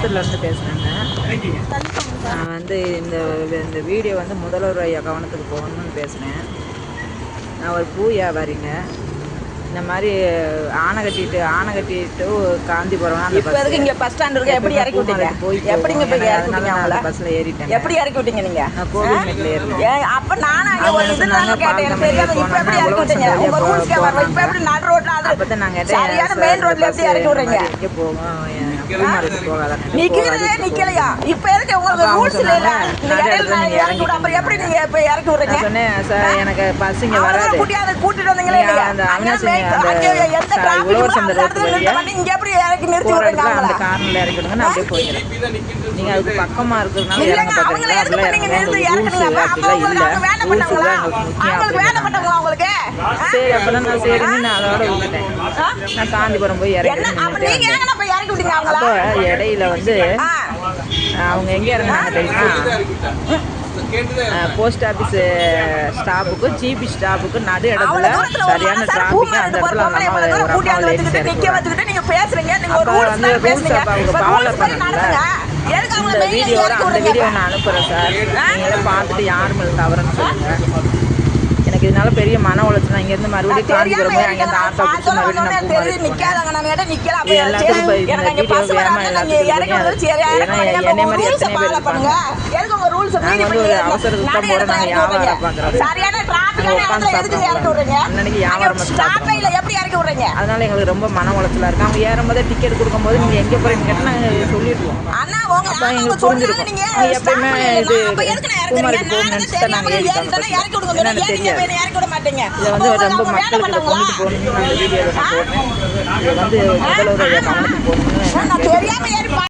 கோயம்புத்தூர்லேருந்து பேசுகிறேங்க. நான் வந்து இந்த வீடியோ வந்து முதல்வர் ஐயா கவனத்துக்கு போகணும்னு பேசுகிறேன். நான் ஒரு பூ வியாபாரிங்க. இந்த மாதிரி ஆனை கட்டிட்டு காந்திபுரம் அந்த இப்போ எதுக்கு இங்கே பஸ் ஸ்டாண்ட் இருக்கு? எப்படி இறக்கி விட்டீங்க? எப்படிங்க போய் இறக்கி விட்டீங்க? அவங்கள பஸ்ஸில் ஏறிட்டேன். எப்படி இறக்கி விட்டீங்க நீங்க? நான் கோவில்மேட்டில் ஏறினேன். அப்போ நானும் அங்கே ஒரு இதுனால கேட்டேன். எனக்கு தெரியாது. இப்போ எப்படி இறக்கி விட்டீங்க? உங்க ரூல்ஸ் கேட்பாங்க. இப்போ எப்படி நடு ரோட்ல அது நாங்கள் சரியான மெயின் ரோட்ல எப்படி இறக்கி விடுறீங்க? எங்கே போவோம் நிக்கிறதே நிக்கலையா? இப்ப எதுக்கு உங்களுக்கு ரூல்ஸ் இல்ல? இறக்கி விட அப்புறம் எப்படி நீங்க இப்ப இறக்கி விடுறீங்க? சொன்னேன் சார், எனக்கு பஸ்ஸிங்க வராது. கூட்டிட்டு வந்தீங்களே இல்லையா? அந்த அவினாசி எந்த டிராபிக் இங்க எப்படி இறக்கி நிறுத்தி விடுறீங்க? அந்த கார்ல இறக்கி விடுங்க, நான் அப்படியே போயிடுறேன். நீங்க அதுக்கு பக்கமா இருக்கிறதுனால இல்லங்க, அவங்கள எதுக்கு நீங்க நிறுத்தி இறக்குறீங்க? அப்ப உங்களுக்கு வேலை பண்ணவங்களா? அவங்களுக்கு வேலை பண்ணவங்களா உங்களுக்கு? சரி, அப்பதான் நான் சரின்னு நான் அதோட விட்டுட்டேன். நான் காந்திபுரம் போய் இறக்கி அப்ப நீங்க எங்க போய் இறக்கி விட்டீங்க அவங்கள? அப்போ இடையில வந்து அவங்க எங்க இறங்கினாங்க தெரியுமா? போஸ்ட் ஆஃபீஸ் ஸ்டாப்புக்கும் ஜிபி ஸ்டாப்புக்கும் நடு இடத்துல சரியான டிராபிக். அந்த இடத்துல நீங்க பேசுறீங்க, நீங்க ஒரு ரூல்ஸ் தான் பேசுறீங்க. இந்த வீடியோ நான் அனுப்புறேன் சார். நீங்களே பார்த்துட்டு யாரும் இல்லை தவறுன்னு சொல்லுங்க. எனக்கு இதனால பெரிய மன உளைச்சல். இங்கேருந்து மறுபடியும் காஞ்சிபுரம் போய் அங்கேருந்து ஆட்டோ பிடிச்சி மறுபடியும் நான் எல்லாத்துக்கும் என்னை மாதிரி எத்தனை பேர் இருப்பாங்க. நாங்கள் வந்து ஒரு அவசரத்துக்கு போகிற நாங்கள் வியாபாரம் பார்க்குறோம். அன்னைக்கு வியாபாரம் அதனால எங்களுக்கு ரொம்ப மன உளைச்சலாக இருக்குது. அவங்க ஏறும்போது டிக்கெட் கொடுக்கும்போது நீங்கள் எங்கே போகிறீங்க கேட்டால் நாங்கள் சொல்லிடுவோம். அப்போ எங்களுக்கு புரிஞ்சிருக்கும். எப்பயுமே இது பூமருக்கு போகணும்னு நினச்சிட்டு நாங்கள் ஏறிட்டோம். என்னன்னு தெரியாது. இதை வந்து ரொம்ப மக்கள்கிட்ட கொண்டுட்டு போகணும்னு அந்த வீடியோவில் நான் போடுறேன். இதை வந்து முதல்வர் கவனத்துக்கு போகணும்னு